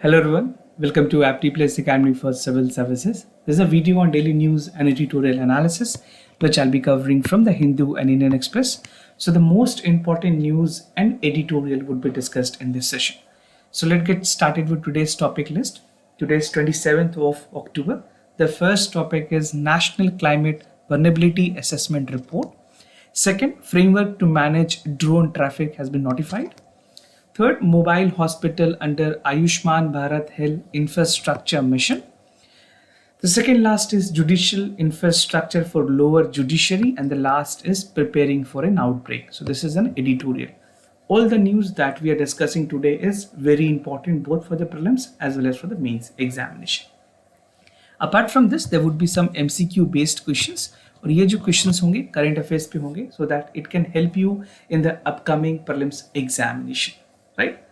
Hello everyone, welcome to Aptly Place Academy for Civil Services. This is a video on daily news and editorial analysis which I'll be covering from the Hindu and Indian Express. So the most important news and editorial would be discussed in this session. So let's get started with today's topic list. Today is 27th of October. The first topic is National Climate Vulnerability Assessment Report. Second, framework to manage drone traffic has been notified. Third, mobile hospital under Ayushman Bharat Health Infrastructure Mission. The second last is judicial infrastructure for lower judiciary, and the last is preparing for an outbreak. So this is an editorial. All the news that we are discussing today is very important both for the prelims as well as for the mains examination. Apart from this, there would be some MCQ based questions, और ये जो questions होंगे current affairs पे होंगे, so that it can help you in the upcoming prelims examination. Right?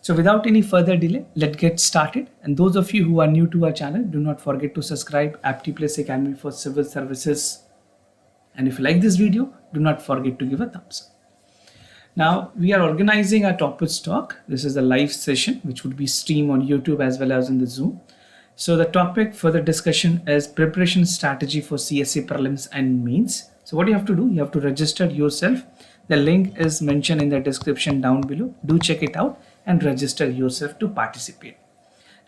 So without any further delay, let's get started. And those of you who are new to our channel, do not forget to subscribe Aptly Place Academy for Civil Services. And if you like this video, do not forget to give a thumbs up. Now we are organizing our topics talk. This is a live session which would be streamed on YouTube as well as in the Zoom. So the topic for the discussion is preparation strategy for CSA prelims and mains. So what you have to do, you have to register yourself. The link is mentioned in the description down below. Do check it out and register yourself to participate.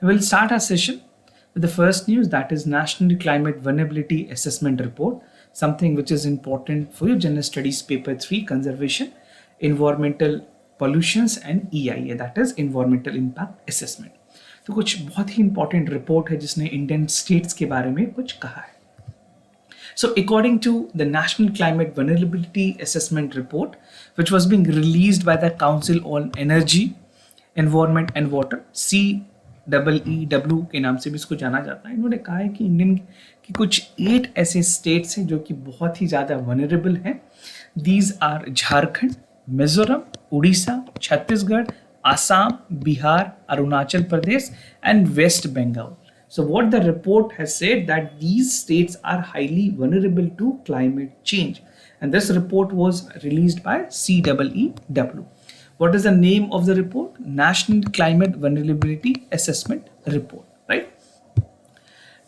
We'll start our session with the first news, that is National Climate Vulnerability Assessment Report, something which is important for your General Studies Paper 3, Conservation, Environmental Pollutions and EIA, that is Environmental Impact Assessment. तो कुछ बहुत ही important report है जिसने Indian states के बारे में कुछ कहा है. So according to the National Climate Vulnerability Assessment Report, which was being released by the Council on Energy, Environment and Water, CEEW के नाम से भी इसको जाना जाता है, इन्होंने कहा है कि इंडियन की कुछ 8 ऐसे स्टेट्स हैं जो कि बहुत ही ज़्यादा वनरेबल हैं. These are Jharkhand, Mizoram, Orissa, Chhattisgarh, Assam, Bihar, Arunachal Pradesh and West Bengal. So what the report has said that these states are highly vulnerable to climate change, and this report was released by CEEW. What is the name of the report? National Climate Vulnerability Assessment Report, right?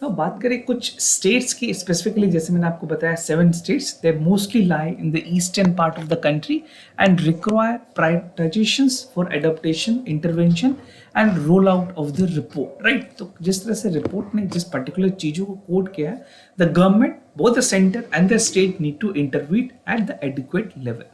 Now बात करें कुछ states की specifically, जैसे मैंने आपको बताया 7 states, they mostly lie in the eastern part of the country and require prioritizations for adaptation, intervention and rollout of the report, right? तो जिस तरह से report ने जिस particular चीजों को कोड किया है, the government, both the center and the state need to intervene at the adequate level.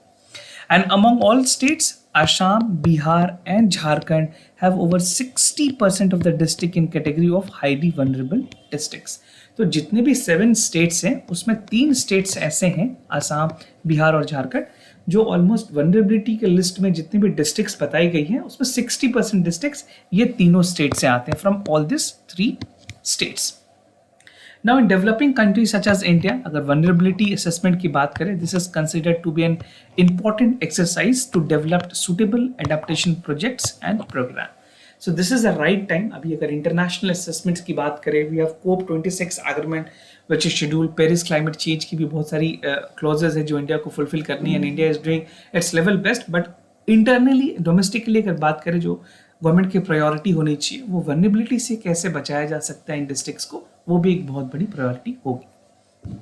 And among all states, Assam, Bihar and Jharkhand have over 60% of the district in category of highly vulnerable districts. तो जितने भी 7 states हैं उसमें 3 states ऐसे हैं, असम, बिहार और झारखंड, जो almost vulnerability के लिस्ट में जितने भी डिस्ट्रिक्ट्स बताई गई हैं उसमें 60% डिस्ट्रिक्ट्स ये तीनों स्टेट से आते हैं, from all this 3 states. Now in developing countries such as India, अगर vulnerability assessment की बात करें, this is considered to be an important exercise to develop suitable adaptation projects and program. So this is the right time. अभी अगर international assessments की बात करें, we have COP26 agreement which is scheduled, Paris climate change की भी बहुत सारी clauses है जो इंडिया को fulfill करनी है, and India is doing its level best. But internally, domestically अगर बात करें, जो गवर्नमेंट की प्रायोरिटी होनी चाहिए वो वनरेबिलिटी से कैसे बचाया जा सकता है इन डिस्ट्रिक्ट्स को, वो भी एक बहुत बड़ी प्रायोरिटी होगी.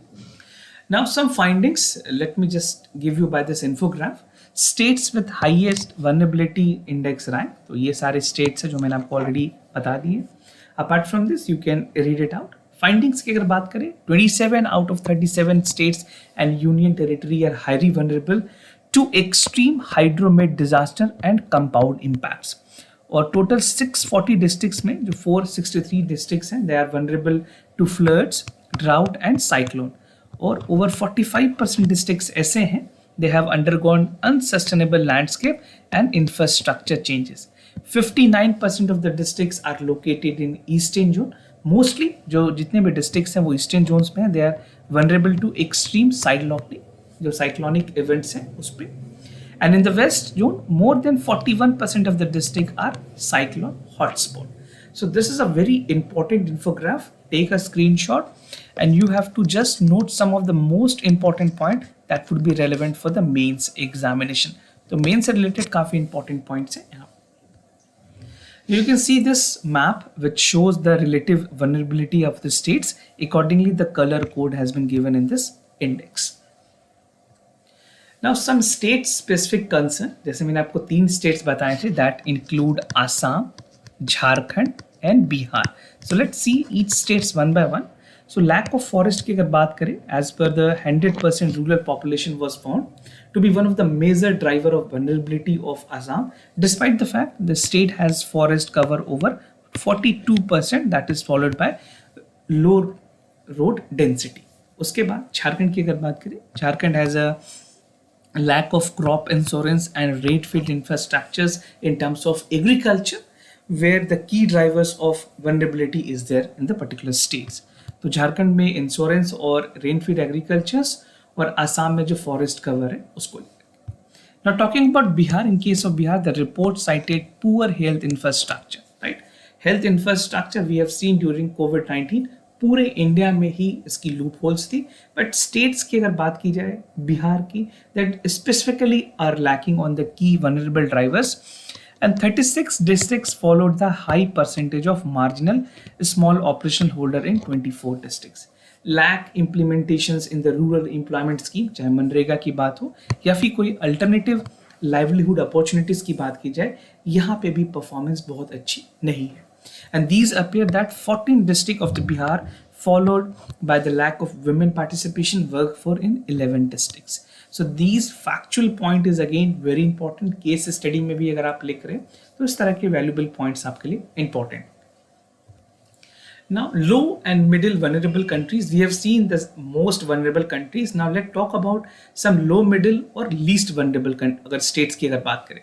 Now some findings, let me just give you by this infograph. States with highest vulnerability index rank, तो ये सारे स्टेट्स हैं जो मैंने आपको ऑलरेडी बता दिए. Apart from this you can read it out. Findings की अगर बात करें, 27 out of 37 states and union territory are highly vulnerable to extreme hydromet disaster and compound impacts. और टोटल 640 डिस्ट्रिक्ट्स में जो 463 डिस्ट्रिक्ट्स हैं, they are vulnerable to floods, drought and cyclone. और over 45% districts ऐसे हैं, they have undergone unsustainable landscape and infrastructure changes. 59% of the districts are located in eastern zone. Mostly जो जितने भी डिस्ट्रिक्ट्स हैं वो ईस्टर्न जोन्स में हैं. They are vulnerable to extreme cyclonic, जो साइक्लोनिक इवेंट्स हैं उस पर. And in the west zone, more than 41% of the district are cyclone hotspot. So this is a very important infograph. Take a screenshot and you have to just note some of the most important point that would be relevant for the mains examination. तो mains से related काफी important points हैं यहाँ. You can see this map which shows the relative vulnerability of the states. Accordingly, the color code has been given in this index. Now some state specific concern, जैसे मैंने आपको 3 states बताए थे, that include Assam, Jharkhand and Bihar. So let's see each states one by one. So lack of forest की अगर बात करें, as per the 100% rural population was found to be one of the major driver of vulnerability of Assam, despite the fact the state has forest cover over 42%, that is followed by low road density. उसके बाद झारखंड की अगर बात करें, Jharkhand has a lack of crop insurance and rain feed infrastructures in terms of agriculture, where the key drivers of vulnerability is there in the particular states. तो झारखंड में insurance और rain feed agricultures और आसाम में जो फॉरेस्ट कवर है उसको. Now talking about Bihar, in case of Bihar, the report cited poor health infrastructure, right? Health infrastructure we have seen during COVID-19 पूरे India में ही इसकी लूप होल्स थी, बट स्टेट्स की अगर बात की जाए बिहार की, that specifically are lacking on the key vulnerable drivers, and 36 districts followed the high percentage of marginal small operation holder in 24 districts. Lack implementations in the rural employment scheme, चाहे मनरेगा की बात हो या फिर कोई अल्टरनेटिव लाइवलीहुड अपॉर्चुनिटीज की बात की जाए, यहाँ पे भी परफॉर्मेंस बहुत अच्छी नहीं है. And these appear that 14 districts of the Bihar followed by the lack of women participation work for in 11 districts. So these factual point is again very important. Case study में भी अगर आप लिख रहे हैं तो इस तरह के valuable points आपके लिए important. Now low and middle vulnerable countries, we have seen the most vulnerable countries. Now let's talk about some low, middle or least vulnerable अगर states की अगर बात करें.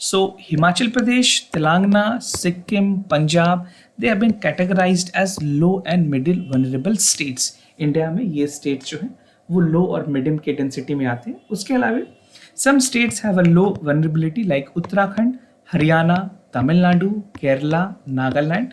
So Himachal Pradesh, Telangana, Sikkim, Punjab, they have been categorized as low and middle vulnerable states. India में ये states जो हैं वो लो और मिडियम के डेंसिटी में आते हैं. उसके अलावा some states have a low vulnerability like Uttarakhand, Haryana, Tamil Nadu, Kerala, Nagaland,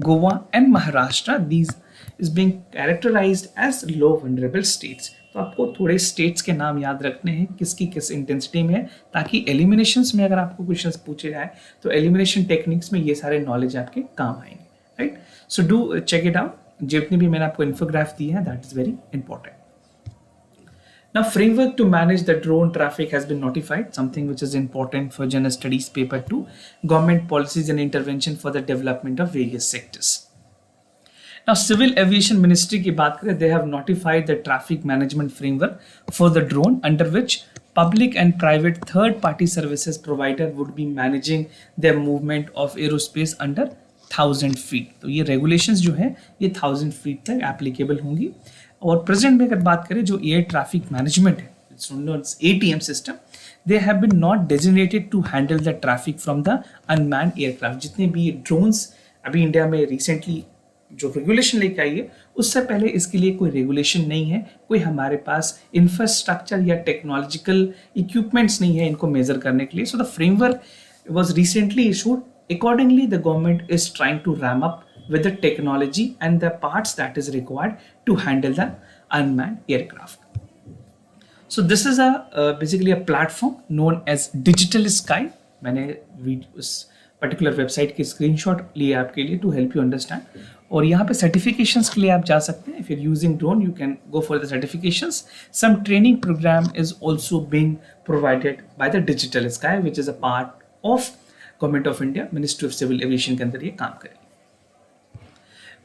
Goa and Maharashtra. These is being characterized as low vulnerable states. तो आपको थोड़े स्टेट्स के नाम याद रखने हैं किसकी किस इंटेंसिटी में है, ताकि एलिमिनेशंस में अगर आपको क्वेश्चंस पूछे जाए तो एलिमिनेशन टेक्निक्स में ये सारे नॉलेज आपके काम आएंगे, right. So do check it out. जितनी भी मैंने आपको इन्फोग्राफ दी है, that is very important. Now, framework to manage the drone traffic has been notified, something which is important for General Studies Paper 2, Government Policies and Intervention for the Development of Various Sectors. Now, Civil Aviation Ministry की बात करें, they have notified the traffic management framework for the drone, under which public and private third-party services provider would be managing their movement of aerospace under 1000 feet. तो ये regulations जो है ये 1000 feet तक applicable होंगी. और प्रेजेंट में अगर बात करें जो एयर ट्रैफिक मैनेजमेंट है, it's known as ATM system, they have been not designated to handle the traffic from the unmanned aircraft. जितने भी ड्रोन्स अभी इंडिया में रिसेंटली जो रेगुलेशन लेके आई है, उससे पहले इसके लिए कोई रेगुलेशन नहीं है, कोई हमारे पास इंफ्रास्ट्रक्चर या टेक्नोलॉजिकल इक्विपमेंट्स नहीं है इनको मेजर करने के लिए. So the framework was recently issued. Accordingly, the government is trying to ram up with the technology and the parts that is required to handle the unmanned aircraft. So this is basically a platform known as Digital Sky. मैंने उस particular website के screenshot लिए आपके लिए to help you understand. और यहाँ पे certifications के लिए आप जा सकते हैं. If you're using drone, you can go for the certifications. Some training program is also being provided by the Digital Sky, which is a part of government of India, ministry of civil aviation के अंदर ये काम करेगी.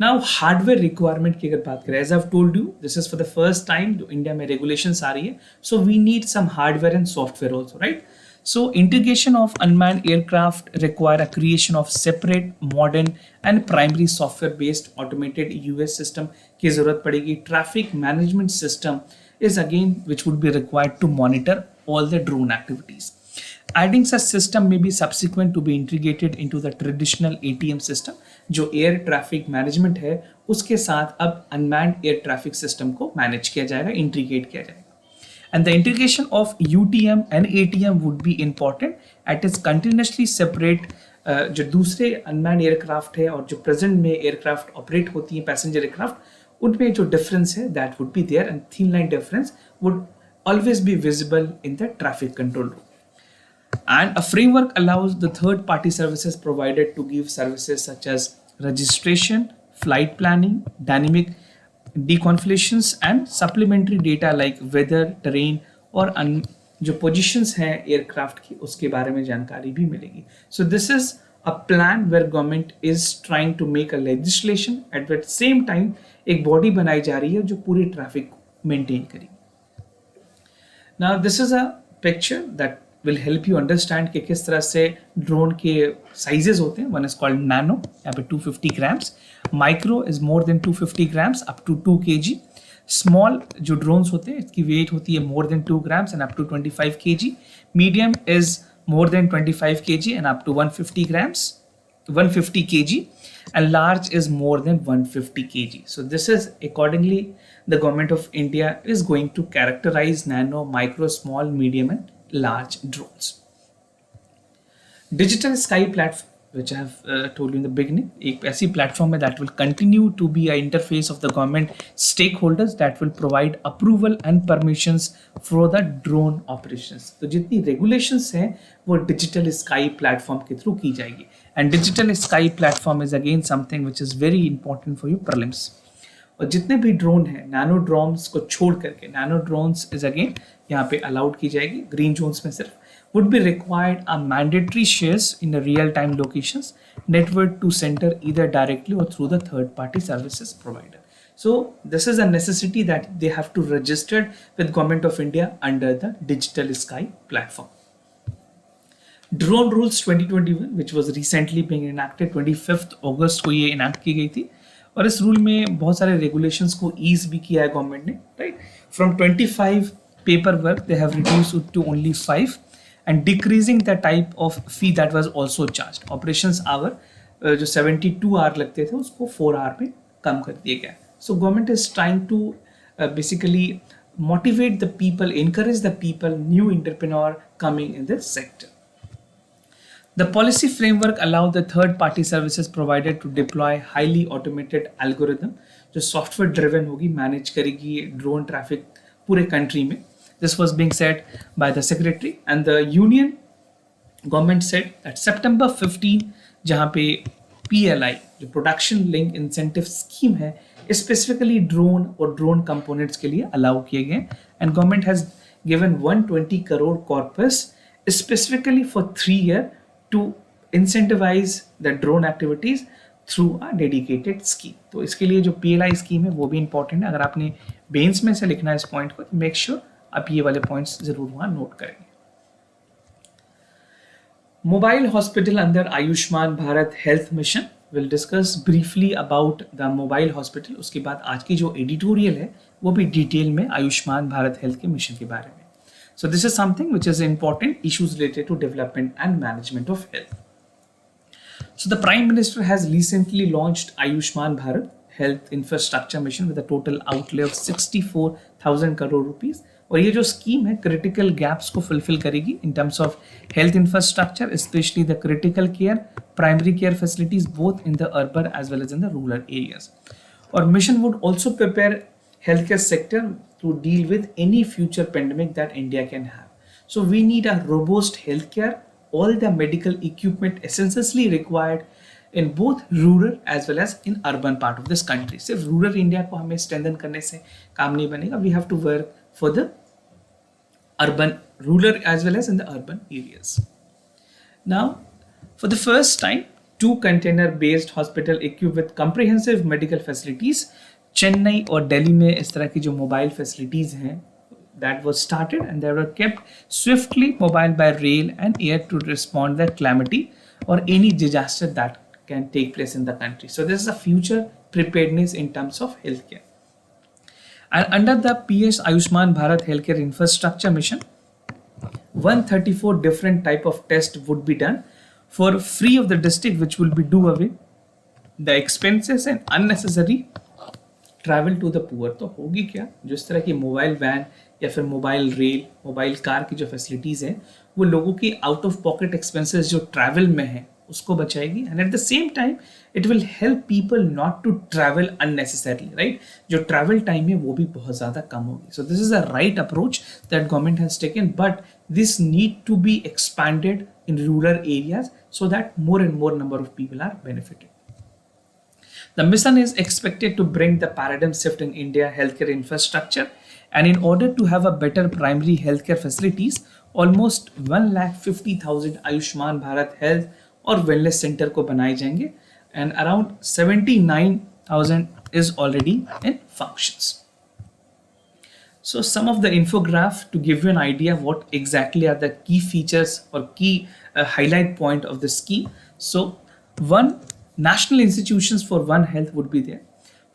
Now hardware requirement की अगर बात करें, as I have told you, this is for the first time जो इंडिया में रेगुलेशंस आ रही है, so we need some hardware and software also, right. So integration of unmanned aircraft require a creation of separate modern and primary software based automated US system की जरूरत पड़ेगी. Traffic management system is again which would be required to monitor all the drone activities. Adding such system may be subsequent to be integrated into the traditional ATM system. जो air traffic management है उसके साथ अब unmanned air traffic system को manage किया जाएगा, integrate किया जाएगा. And the integration of UTM and ATM would be important at its continuously separate जो दूसरे unmanned aircraft है और जो present में aircraft operate होती है passenger aircraft, उनमें जो difference है that would be there, and thin line difference would always be visible in the traffic control room. And a framework allows the third party services provided to give services such as registration, flight planning, dynamic deconflictions and supplementary data like weather, terrain और जो positions हैं aircraft की उसके बारे में जानकारी भी मिलेगी. So this is a plan where government is trying to make a legislation at the same time एक बॉडी बनाई जा रही है जो पूरी ट्रैफिक को मेंटेन करेगी. Now this is a picture that will help you understand कि किस तरह से ड्रोन के साइजेस होते हैं. वन इज कॉल्ड नैनो, यहाँ पे 250 grams, micro is more than 250 grams up to 2 kg. Small जो ड्रोन्स होते हैं इसकी वेट होती है more than 2 grams and up to 25 kg. Medium is more than 25 kg and up to 150 grams, 150 kg, and large is more than 150 kg. So this is accordingly the government of India is going to characterize nano, micro, small, medium and large drones. Digital Sky platform, which I have told you in the beginning, एक ऐसी platform है that will continue to be an interface of the government stakeholders that will provide approval and permissions for the drone operations. तो जितनी regulations हैं वो Digital Sky platform के through की जाएगी. And Digital Sky platform is again something which is very important for your prelims. और जितने भी ड्रोन हैं नैनो ड्रोन्स को छोड़ करके, नैनो ड्रोन्स इज अगेन यहाँ पे अलाउड की जाएगी ग्रीन जोन्स में सिर्फ. Would be required a mandatory shares in real time locations network to centre either directly or through the third party services provider. So this is a necessity that they have to register with Government of India under the Digital Sky platform. Drone Rules 2021 which was recently being enacted 25th August को ये enact की गई थी और इस rule में बहुत सारे रेगुलेशंस को ईज भी किया है गवर्नमेंट ने. Right, from 25 paperwork they have reduced to only 5 and decreasing the type of fee that was also charged. Operations hour जो 72 आवर लगते थे उसको 4 आवर पे कम कर दिया गया. So government is trying to basically motivate the people, encourage the people, new entrepreneur coming in this sector. The policy framework allows the third-party services provider to deploy highly automated algorithm जो software driven होगी, manage करेगी drone traffic पूरे country में. This was being said by the secretary and the union government said that September 15 जहाँ पे PLI जो production link incentive scheme है specifically drone और drone components के लिए allow किए गए and government has given 120 crore corpus specifically for 3 year to incentivize the drone activities through a dedicated scheme. तो इसके लिए जो PLI scheme है वो भी important है. अगर आपने बेंस में से लिखना है इस पॉइंट को तो मेक श्योर आप ये वाले पॉइंट्स जरूर वहां नोट करेंगे. Mobile hospital under Ayushman Bharat health mission will discuss briefly about the mobile hospital. उसके बाद आज की जो एडिटोरियल है वो भी डिटेल में आयुष्मान भारत हेल्थ के मिशन के बारे में. So this is something which is important issues related to development and management of health. So the Prime Minister has recently launched Ayushman Bharat Health Infrastructure Mission with a total outlay of 64,000 crore rupees. और ये जो scheme है critical gaps को fulfil करेगी in terms of health infrastructure, specially the critical care, primary care facilities both in the urban as well as in the rural areas. और mission would also prepare healthcare sector to deal with any future pandemic that India can have. So we need a robust healthcare, all the medical equipment essentially required in both rural as well as in urban part of this country. सिर्फ rural India को हमें strengthen करने से काम नहीं बनेगा. We have to work for the urban, rural as well as in the urban areas. Now, for the first time, 2 container-based hospital equipped with comprehensive medical facilities Chennai और दिल्ली में इस तरह की जो मोबाइल फैसिलिटीज हैं that was started and they were kept swiftly mobile by rail and air to respond the calamity or any disaster that can take place in the country. So this is a future preparedness in terms of healthcare. And under the PS Ayushman Bharat Healthcare Infrastructure Mission, 134 different type of tests would be done for free of the district, which will be do away the expenses and unnecessary travel to the poor. तो होगी क्या, जो इस तरह की mobile van या फिर mobile rail, mobile car की जो फैसिलिटीज़ हैं वो लोगों की आउट ऑफ पॉकेट एक्सपेंसेस जो ट्रैवल में है उसको बचाएगी, and at the same time it will help people not to travel unnecessarily, right? जो ट्रैवल टाइम है वो भी बहुत ज़्यादा कम होगी. So this is a right approach that government has taken, but this need to be expanded in rural areas so that more and more number of people are benefited. The mission is expected to bring the paradigm shift in India healthcare infrastructure, and in order to have a better primary healthcare facilities, almost 1,50,000 Ayushman Bharat Health or Wellness Center को बनाए जाएंगे, and around 79,000 is already in functions. So some of the infograph to give you an idea what exactly are the key features or key highlight point of the scheme. So one, national institutions for One Health would be there.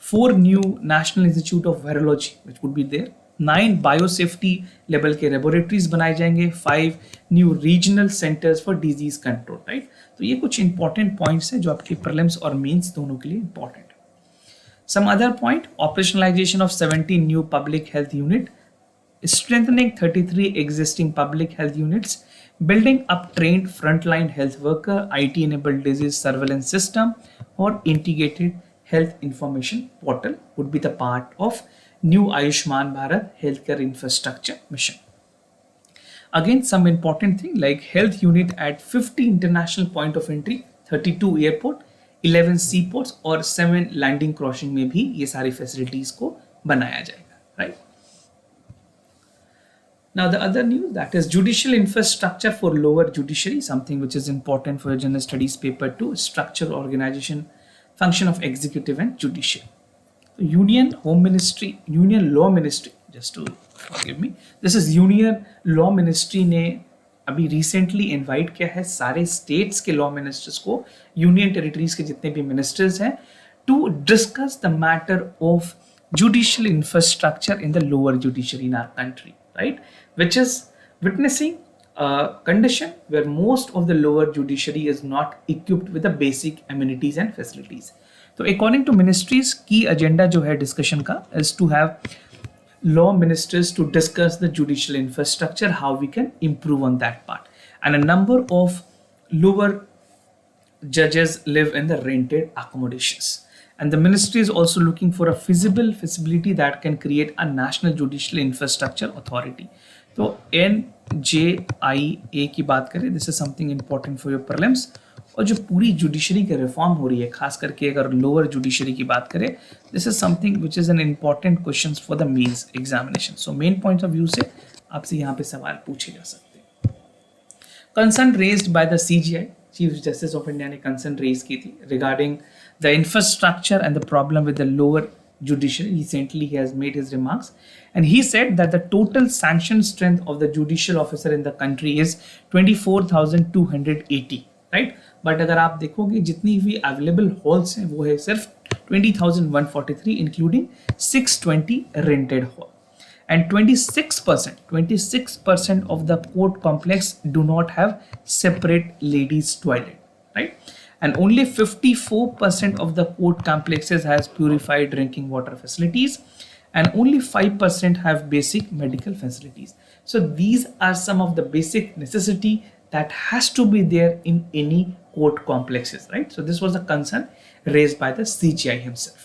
4 new National Institute of Virology which would be there. 9 biosafety level के laboratories बनाए जाएंगे. 5 new regional centers for disease control, right? तो ये कुछ important points हैं जो आपके prelims और mains दोनों के लिए important. Some other point, operationalization of 17 new public health unit, strengthening 33 existing public health units, building up trained frontline health worker, IT-enabled disease surveillance system, or integrated health information portal would be the part of new Ayushman Bharat healthcare infrastructure mission. Again, some important thing like health unit at 50 international point of entry, 32 airport, 11 seaports और 7 landing crossing में भी ये सारी facilities को बनाया जाएगा, right? Now the other news, that is judicial infrastructure for lower judiciary, something which is important for your general studies paper 2, structure, organization, function of executive and judicial. Union Home Ministry, Union Law Ministry, just to forgive me, this is Union Law Ministry ने अभी recently invite किया है सारे states के law ministers को, union territories के जितने भी मिनिस्टर्स हैं, to discuss the matter of judicial infrastructure in the lower judiciary in our country, right? Which is witnessing condition where most of the lower judiciary is not equipped with the basic amenities and facilities. तो according to ministries की agenda जो है discussion का is to have law ministers to discuss the judicial infrastructure, how we can improve on that part. And a number of lower judges live in the rented accommodations. And the ministry is also looking for a feasibility that can create a national judicial infrastructure authority. तो NJIA की बात करें, this is something important for your prelims. और जो पूरी judiciary के reform हो रही है, खास करके अगर लोअर जुडिशरी की बात करें, this is something which is an important question for the mains examination. So main point of view से आपसे यहाँ पे सवाल पूछे जा सकते हैं. Concern raised by the CJI, chief justice of India ने कंसर्न रेज की थी regarding the infrastructure and the problem with the lower judiciary. Recently he has made his remarks and he said that the total sanctioned strength of the judicial officer in the country is 24,280, right? But अगर आप देखोगे जितनी भी available halls हैं वो है सिर्फ 20,143 including 620 rented hall, and 26% of the court complex do not have separate ladies toilet, right? And only 54% of the court complexes has purified drinking water facilities, and only 5% have basic medical facilities. So these are some of the basic necessity that has to be there in any court complexes, right? So this was a concern raised by the CJI himself.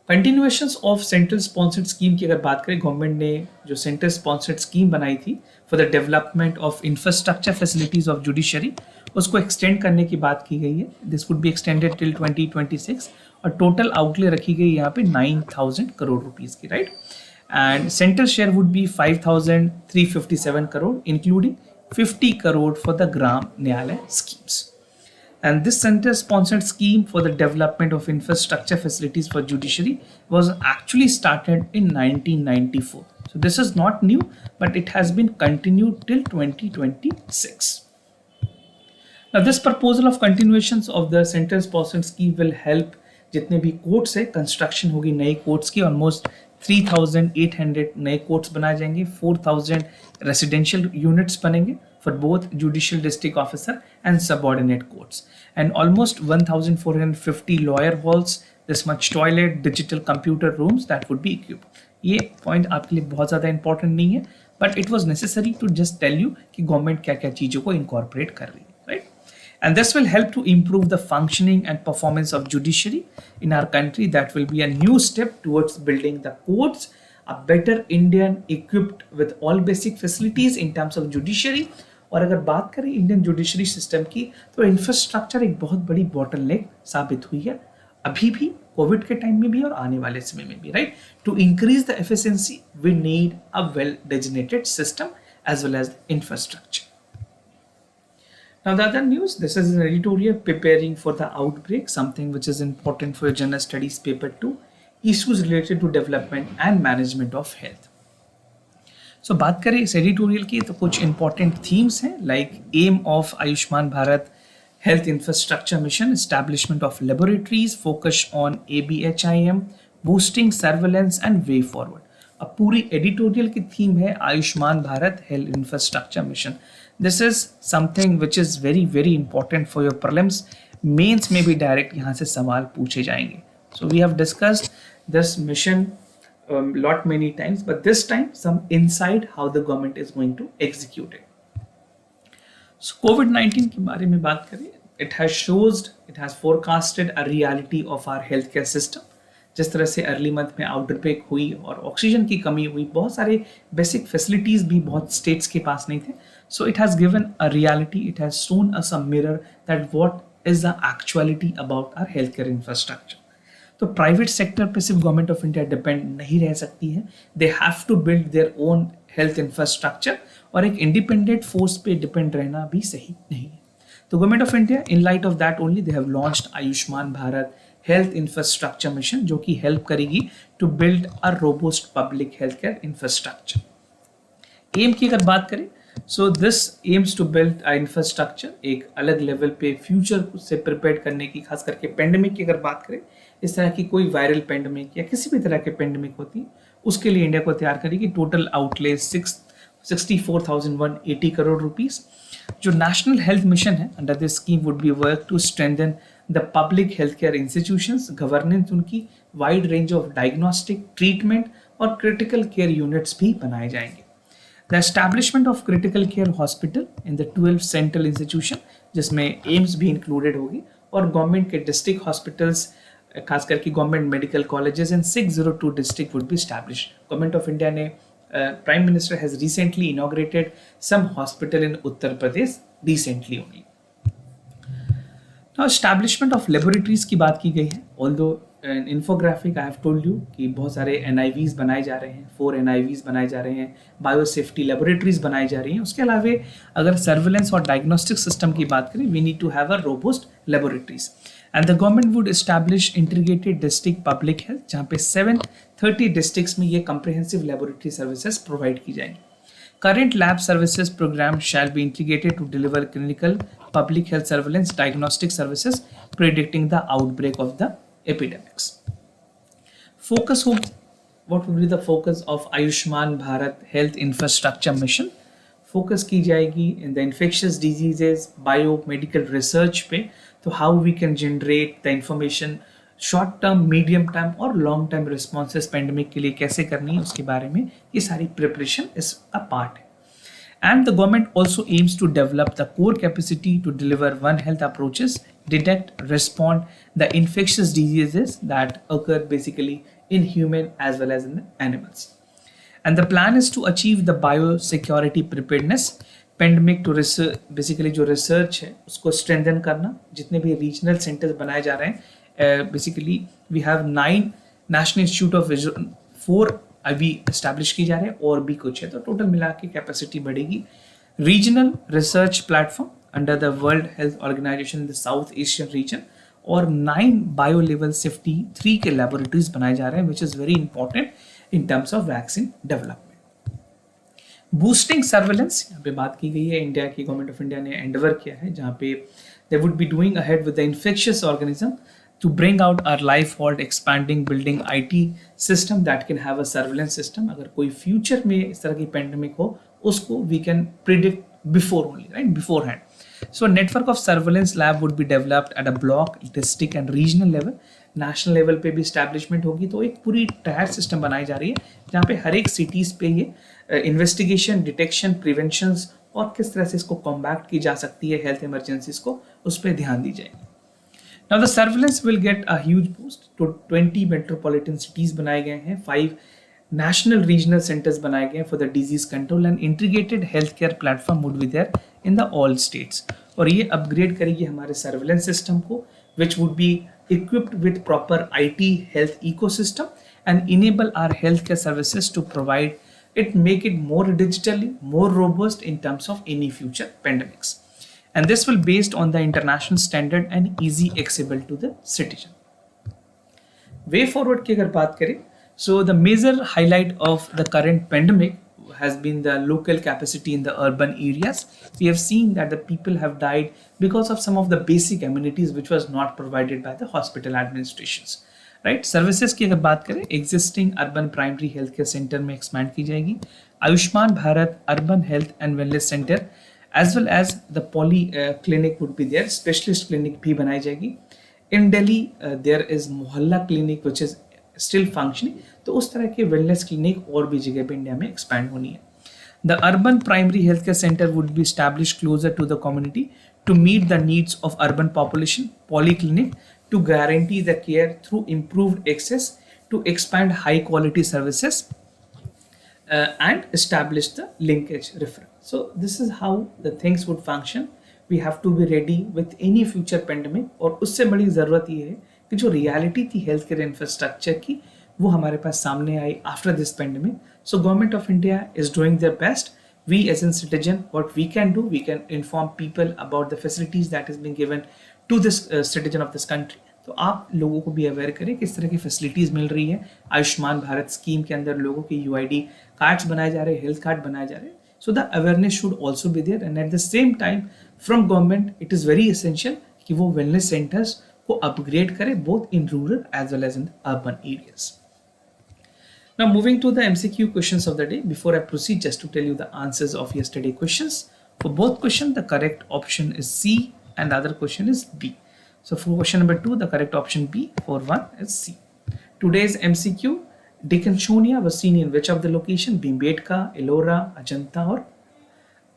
Continuations of central sponsored scheme की अगर बात करें, government ने जो central sponsored scheme बनाई थी for the development of infrastructure facilities of judiciary, उसको extend करने की बात की गई है. This would be extended till 2026 और टोटल आउटले रखी गई यहाँ पे 9,000 करोड़ रुपीज की, right? And central share would be 5,357 crore including 50 crore for the Gram Nyalay schemes. And this center sponsored scheme for the development of infrastructure facilities for judiciary was actually started in 1994. So this is not new, but it has been continued till 2026. Now this proposal of continuations of the center sponsored scheme will help जितने भी courts है, construction होगी नए courts की, almost 3,800 नए courts बनाए जाएंगे, 4,000 residential units बनेंगे for both judicial district officer and subordinate courts, and almost 1,450 lawyer halls, this much toilet, digital computer rooms that would be equipped. ये पॉइंट आपके लिए बहुत ज़्यादा इंपॉर्टेंट नहीं है, but it was necessary to just tell you कि government क्या क्या चीज़ों को इनकॉर्पोरेट कर रही है, right? And this will help to improve the functioning and performance of judiciary in our country. That will be a new step towards building the courts, a better Indian equipped with all basic facilities in terms of judiciary. और अगर बात करें Indian judiciary system की, तो infrastructure एक बहुत बड़ी bottleneck साबित हुई है, अभी भी कोविड के टाइम में भी और आने वाले समय में भी, right. To increase the efficiency we need a well designated system as well as the infrastructure. Now the other news, this is an editorial preparing for the outbreak, something which is important for your general studies paper 2, issues related to development and management of health. So बात करें इस editorial की, तो कुछ important themes हैं like aim of Ayushman Bharat health infrastructure mission, establishment of laboratories, focus on ABHIM, boosting surveillance and way forward. अब पूरी editorial की थीम है Ayushman Bharat health infrastructure mission. This is something which is very very important for your prelims. Mains में भी direct यहाँ से सवाल पूछे जाएंगे. So we have discussed this mission lot many times, but this time some inside how the government is going to execute it. सो कोविड-19 के बारे में बात करें, it has forecasted a reality of our health care system. जिस तरह से अर्ली मंथ में आउटब्रेक हुई और ऑक्सीजन की कमी हुई, बहुत सारे बेसिक फैसिलिटीज भी बहुत स्टेट्स के पास नहीं थे. So it has given a reality, it has shown us a mirror that what is the actuality about our health care infrastructure. तो प्राइवेट सेक्टर पे सिर्फ गवर्नमेंट ऑफ इंडिया डिपेंड नहीं रह सकती है. They have to build their own health infrastructure, और एक independent force पे डिपेंड रहना भी सही नहीं है. तो government of India, in light of that only, they have launched Ayushman Bharat health infrastructure mission, जो कि हेल्प करेगी to build a robust public health care infrastructure. Aim की अगर बात करें, so this aims to build a infrastructure, एक अलग level पे फ्यूचर से प्रिपेयर करने की. खास करके पेंडेमिक की अगर बात करें, इस तरह की कोई वायरल पेंडेमिक या किसी भी तरह के पेंडेमिक होती है, उसके लिए इंडिया को तैयार करेगी. Total outlay 64,180 crore rupees. जो नेशनल हेल्थ मिशन है under this scheme would be work to strengthen the public health care institutions, governance उनकी, wide range of diagnostic, treatment और क्रिटिकल केयर यूनिट्स भी बनाए जाएंगे. The establishment of critical care hospital in the 12 central institution, जिसमें AIIMS भी included होगी, और government के डिस्ट्रिक्ट हॉस्पिटल्स, खास करके government medical colleges in 602 district would be establish. Government of India ने, Prime Minister has recently inaugurated some hospital in Uttar Pradesh recently only. Now establishment of laboratories की बात की गई है. Although in infographic I have told you कि बहुत सारे NIVs बनाए जा रहे हैं, 4 NIVs बनाए जा रहे हैं, बायोसेफ्टी लेबोरेटरीज बनाई जा रही हैं. उसके अलावा अगर सर्विलेंस और डायग्नोस्टिक सिस्टम की बात करें, we need to have a robust laboratories. And the government would establish integrated district public health, जहाँ पे 730 districts में ये comprehensive laboratory services provide की जाएंगी. Current lab services program shall be integrated to deliver clinical public health surveillance diagnostic services predicting the outbreak of the epidemics. Focus होगी, what would be the focus of Ayushman Bharat Health Infrastructure Mission? Focus की जाएगी in the infectious diseases, biomedical research पे, तो how we can generate the information short term, medium term और long term responses pandemic के लिए कैसे करनी है, उसके बारे में ये सारी preparation is a part है. And the government also aims to develop the core capacity to deliver One Health approaches, detect, respond the infectious diseases that occur basically in human as well as in the animals. And the plan is to achieve the biosecurity preparedness, pandemic to research, basically जो research है उसको strengthen करना. जितने भी regional centres बनाए जा रहे हैं, basically we have 9 national institute of 4 अभी एस्टैब्लिश की जा रहे हैं, और भी कुछ है, तो टोटल मिला के कैपेसिटी बढ़ेगी. Regional research platform under the World Health Organization in the South Asian region, और 9 बायो लेवल सेफ्टी 3 के लेबोरेटरीज बनाए जा रहे हैं, which is very important in terms of vaccine development. Boosting surveillance, यहाँ पे बात की गई है. इंडिया की गवर्नमेंट ऑफ इंडिया ने एंडेवर किया है, जहाँ पे they would be doing ahead with the infectious organism to bring out our life halt expanding building IT system that can have a surveillance system. अगर कोई फ्यूचर में इस तरह की पेंडेमिक हो, उसको we can predict before only, right, beforehand. So network of surveillance lab would be developed at a block, district and regional level. National level पे भी स्टैब्लिशमेंट होगी. तो एक पूरी टायर सिस्टम बनाई जा रही है, जहाँ पे हर एक सिटीज़ पे ये इन्वेस्टिगेशन, डिटेक्शन, प्रिवेंशन और किस तरह से इसको कॉम्बैक्ट की जा सकती है, हेल्थ इमरजेंसीज को, उस पर ध्यान दी जाएगी. Now the surveillance will get a huge boost. तो 20 metropolitan cities बनाए गए हैं, 5 national regional centers बनाए गए हैं for the disease control and integrated healthcare platform would be there in the all states. और ये upgrade करेगी हमारे surveillance system को, which would be equipped with proper IT health ecosystem and enable our healthcare services to provide it, make it more digitally, more robust in terms of any future pandemics. And this will based on the international standard and easy accessible to the citizen. Way forward की अगर बात करें, so the major highlight of the current pandemic has been the local capacity in the urban areas. We have seen that the people have died because of some of the basic amenities which was not provided by the hospital administrations. Right? Services की अगर बात करें, existing urban primary healthcare center में expand की जाएगी. Ayushman Bharat urban health and wellness center as well as the poly clinic would be there, specialist clinic भी बनाई जाएगी. In Delhi there is मोहल्ला clinic which is still functioning. तो उस तरह के wellness clinic और भी जगह पे इंडिया में expand होनी है. The urban primary healthcare center would be established closer to the community to meet the needs of urban population. Polyclinic to guarantee the care through improved access to expand high quality services and establish the linkage referral. So this is how the things would function. We have to be ready with any future pandemic. और उससे बड़ी ज़रूरत ये है कि जो reality थी health care infrastructure की, वो हमारे पास सामने आई after this pandemic. So government of India is doing their best. We as a citizen, what we can do, we can inform people about the facilities that is being given to this citizen of this country. तो आप लोगों को भी aware करें किस तरह की facilities मिल रही है. आयुष्मान भारत स्कीम के अंदर लोगों के UID कार्ड्स बनाए जा रहे हैं, हेल्थ कार्ड बनाए जा रहे हैं. So the awareness should also be there, and at the same time from government it is very essential कि वो wellness centers को upgrade करे both in rural as well as in the urban areas. Now moving to the MCQ questions of the day. Before I proceed, just to tell you the answers of yesterday questions. For both questions the correct option is C and the other question is B. So for question number 2 the correct option B, for 1 is C. Today's MCQ, Deccanchonia was seen in which of the location? Bhimbetka, Ellora, Ajanta और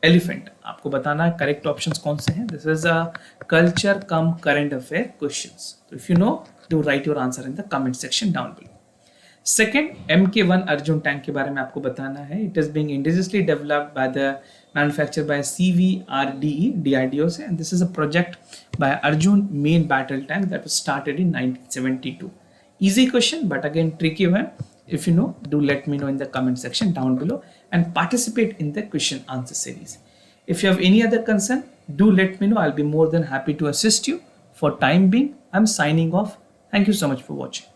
Elephant. आपको बताना है correct options कौन से हैं. This is a culture cum current affair questions. तो if you know, do write your answer in the comment section down below. Second, MK1 Arjun tank के बारे में आपको बताना है. It is being indigenously developed by the manufactured by CVRDE DRDO से, and this is a project by Arjun main battle tank that was started in 1972. Easy question, but again tricky one. If you know, do let me know in the comment section down below and participate in the question answer series. If you have any other concern, do let me know. I'll be more than happy to assist you. For time being, I'm signing off. Thank you so much for watching.